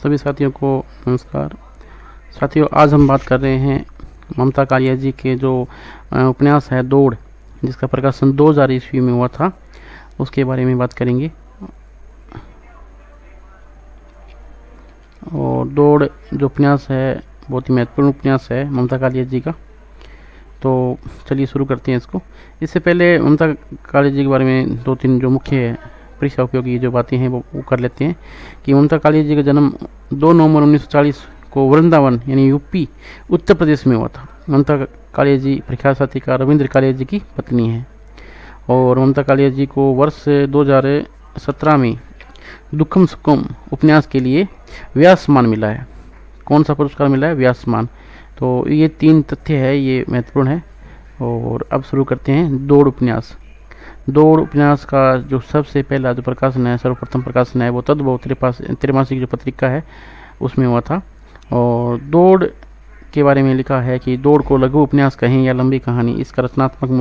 सभी साथियों को नमस्कार। साथियों, आज हम बात कर रहे हैं ममता कालिया जी के जो उपन्यास है दौड़, जिसका प्रकाशन 2000 ईस्वी में हुआ था, उसके बारे में बात करेंगे। और दौड़ जो उपन्यास है बहुत ही महत्वपूर्ण उपन्यास है ममता कालिया जी का। तो चलिए शुरू करते हैं इसको। इससे पहले ममता कालिया जी के बारे में दो तीन जो मुख्य परीक्षा उपयोगी जो बातें हैं वो कर लेते हैं कि ममता कालिया जी का जन्म 2 नवंबर 1940 को वृंदावन यानी यूपी उत्तर प्रदेश में हुआ था। ममता कालिया जी प्रख्यात साहित्यकार रविंद्र कालिया जी की पत्नी है और ममता कालिया जी को वर्ष 2017 में दुखम सुखम उपन्यास के लिए व्यास सम्मान मिला है। कौन सा पुरस्कार मिला है? व्यास सम्मान। तो ये 3 तथ्य है, ये महत्वपूर्ण है। और अब शुरू करते हैं दौड़ उपन्यास। दौड़ उपन्यास का जो सबसे पहला जो प्रकाशन है, सर्वप्रथम प्रकाशन है, वो तद्भव त्रैमासिक जो पत्रिका है उसमें हुआ था। और दौड़ के बारे में लिखा है कि दौड़ को लघु उपन्यास कहें या लंबी कहानी, इसका रचनात्मक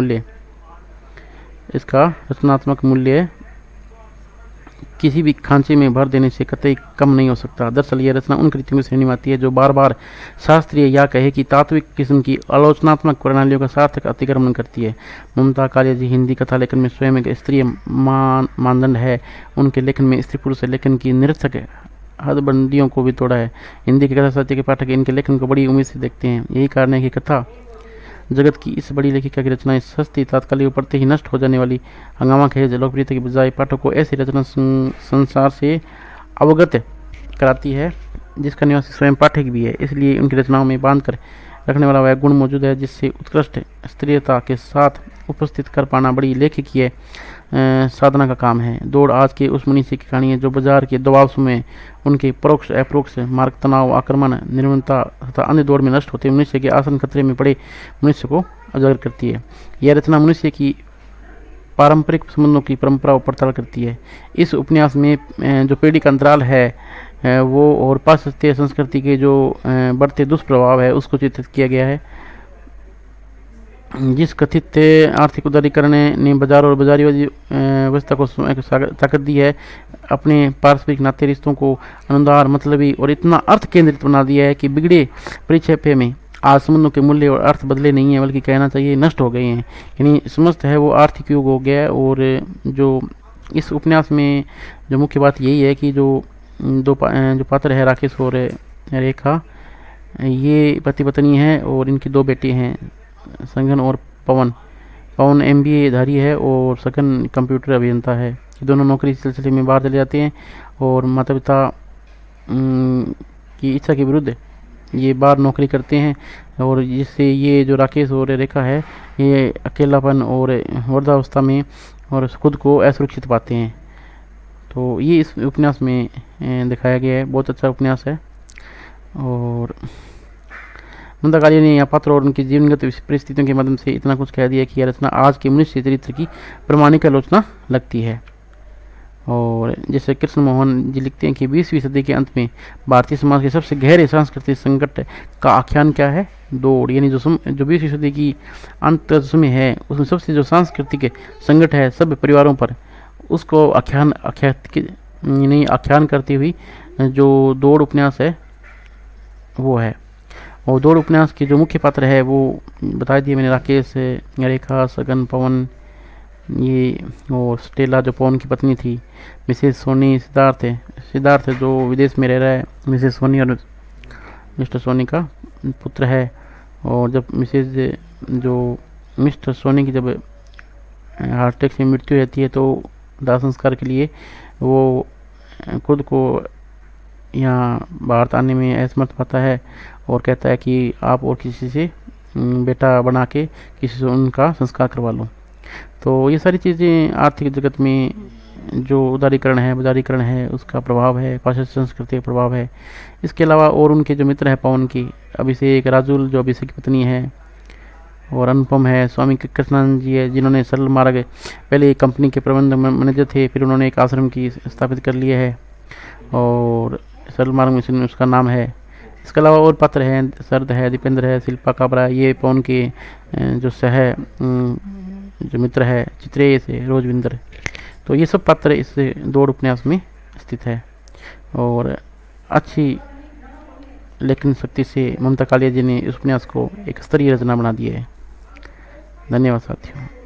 मूल्य किसी भी खांचे में भर देने से कतई कम नहीं हो सकता। दरअसल यह रचना उन कृतियों की श्रेणी में आती है जो बार बार शास्त्रीय या कहे कि तात्विक किस्म की आलोचनात्मक प्रणालियों का सार्थक अतिक्रमण करती है। ममता कालिया जी हिंदी कथा लेखन में स्वयं एक स्तरीय मानदंड है। उनके लेखन में स्त्री पुरुष लेखन की निरर्थक हदबंदियों को भी तोड़ा है। हिंदी के कथा साहित्य के पाठक इनके लेखन को बड़ी उम्मीद से देखते हैं। यही कारण है कि कथा जगत की इस बड़ी लेखिका की रचनाएं सस्ती, तात्कालिक पढ़ते ही नष्ट हो जाने वाली हंगामा खेज लोकप्रियता की बजाय पाठक को ऐसी रचना संसार से अवगत कराती है जिसका निवासी स्वयं पाठक भी है। इसलिए उनकी रचनाओं में बांध कर रखने वाला वह गुण मौजूद है जिससे उत्कृष्ट स्त्रीयता के साथ उपस्थित कर पाना बड़ी लेखकीय साधना का काम है। दौड़ आज के उस मनुष्य की कहानी है जो बाजार के दबाव में उनके परोक्ष अपरोक्ष मार्ग, तनाव, आक्रमण, निर्मलता तथा अन्य दौड़ में नष्ट होते मनुष्य के आसन खतरे में पड़े मनुष्य को उजागर करती है। यह रचना मनुष्य की पारंपरिक संबंधों की परंपरा को पड़ताल करती है। इस उपन्यास में जो पीढ़ी का अंतराल है वो और पाश्चात्य संस्कृति के जो बढ़ते दुष्प्रभाव है उसको चित्रित किया गया है। जिस कथित आर्थिक उदारीकरण ने बाजार और बाजारीवादी व्यवस्था को ताकत दी है, अपने पारस्परिक नाते रिश्तों को अनुदार, मतलबी और इतना अर्थ केंद्रित बना दिया है कि बिगड़े परिचय में आज संबंधों के मूल्य और अर्थ बदले नहीं है, बल्कि कहना चाहिए नष्ट हो गए हैं। यानी समस्त है वो आर्थिक युग हो गया है। और जो इस उपन्यास में जो मुख्य बात यही है कि जो जो पात्र है राकेश और रेखा, ये पति पत्नी है और इनकी 2 बेटे हैं, सघन और पवन। पवन MBA धारी है और सघन कंप्यूटर अभियंता है। ये दोनों नौकरी सिलसिले में बाहर चले जाते हैं और माता पिता की इच्छा के विरुद्ध ये बाहर नौकरी करते हैं और जिससे ये जो राकेश और रेखा है ये अकेलापन और वृद्धावस्था में और खुद को असुरक्षित पाते हैं। तो ये इस उपन्यास में दिखाया गया है। बहुत अच्छा उपन्यास है। और ममता कालिया ने यहाँ पात्र और उनकी जीवनगत परिस्थितियों के माध्यम से इतना कुछ कह दिया कि यह रचना आज के मनुष्य चरित्र की प्रमाणिक आलोचना लगती है। और जैसे कृष्ण मोहन जी लिखते हैं कि 20वीं सदी के अंत में भारतीय समाज के सबसे गहरे सांस्कृतिक संकट का आख्यान क्या है? दौड़। यानी जो 20वीं सदी की अंत समय है उसमें सबसे जो सांस्कृतिक संकट है सब परिवारों पर, उसको आख्यान करती हुई जो दौड़ उपन्यास है वो है। और दौड़ उपन्यास के जो मुख्य पात्र है वो बता दिए मैंने, राकेश, रेखा, सघन, पवन, ये और स्टेला जो पवन की पत्नी थी, मिसेस सोनी, सिद्धार्थ जो विदेश में रह रहा है, मिसेस सोनी और मिस्टर सोनी का पुत्र है। और जब मिस्टर सोनी की जब हार्ट अटैक से मृत्यु रहती है तो दाह संस्कार के लिए वो खुद को यहाँ भारत आने में असमर्थ पाता है और कहता है कि आप और किसी से बेटा बना के किसी से उनका संस्कार करवा लो। तो ये सारी चीज़ें आर्थिक जगत में जो उदारीकरण है, बाजारीकरण है, उसका प्रभाव है, पाश्चात्य संस्कृति का प्रभाव है। इसके अलावा और उनके जो मित्र हैं पवन की, अभिषेक, राजुल जो अभिषेक की पत्नी है, और अनुपम है, स्वामी कृष्णानंद जी है जिन्होंने सरल मार्ग पहले एक कंपनी के प्रबंध मैनेजर थे, फिर उन्होंने एक आश्रम की स्थापित कर लिया है और सरल मार्ग मिशन उसका नाम है। इसके अलावा और पात्र हैं, शरद है, दीपेंद्र है, शिल्पा काबरा, ये पवन के जो जो मित्र है, चित्रेश है, रोजविंदर। तो ये सब पात्र इस दौड़ उपन्यास में स्थित है। और अच्छी लेखन शक्ति से ममता कालिया जी ने इस उपन्यास को एक स्तरीय रचना बना दिया है। धन्यवाद साथियों।